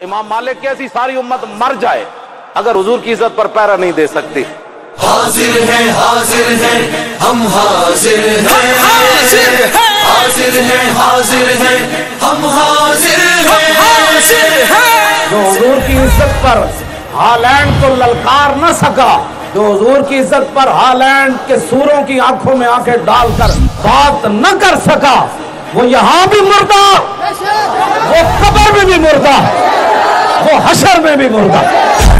امام مالک کی ایسی ساری امت مر جائے اگر حضور کی عزت پر پیرا نہیں دے سکتی. حاضر ہیں ہم حاضر ہیں حاضر ہیں ہم حاضر ہیں. جو حضور کی عزت پر ہالینڈ کو للکار نہ سکا، جو حضور کی عزت پر ہالینڈ کے سوروں کی آنکھوں میں آنکھیں ڈال کر بات نہ کر سکا، وہ یہاں بھی مردہ، وہ قبر میں بھی مردہ، وہ حشر میں بھی مردہ.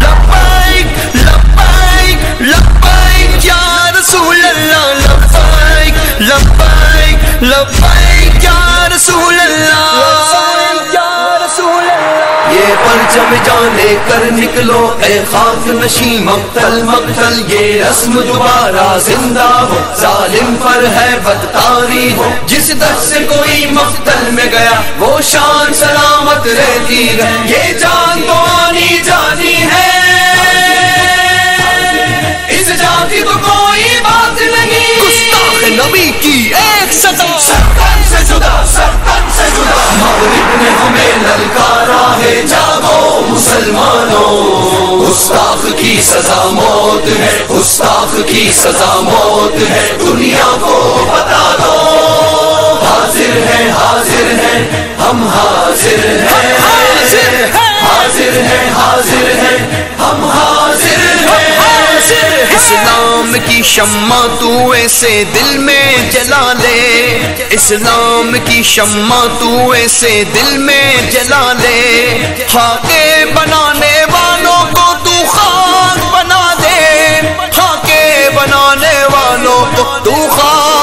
لبیک لبیک لبیک یا رسول اللہ، لبیک لبیک لبیک یا رسول اللہ، یا رسول اللہ. یہ پرچم جانے کر نکلو اے خاک نشین مقتل مقتل، یہ رسم دوبارہ زندہ ہو، ظالم پر ہے بدکاری ہو. جس در سے کوئی مقتل میں گیا وہ شان سلامت رہتی ہے، یہ جان تو آنی جانی ہے، اس جان کی تو کوئی بات نہیں. گستاخ نبی کی ایک صدا، سرکن سے جدا، سرکن سے جدا. مغرب نے ہمیں للکارا ہے، جاگو مسلمانوں، گستاخ کی سزا موت ہے، گستاخ کی سزا موت ہے، دنیا کو بتا دو. حاضر ہیں ہم حاضر ہیں حاضر ہیں ہم حاضر ہیں. اسلام کی شمع تو ایسے دل میں جلا لے، اسلام کی شمع تو ایسے دل میں جلا لے، خاکے بنانے والوں کو تو خاک بنا دے، خاکے بنانے والوں کو تو خاک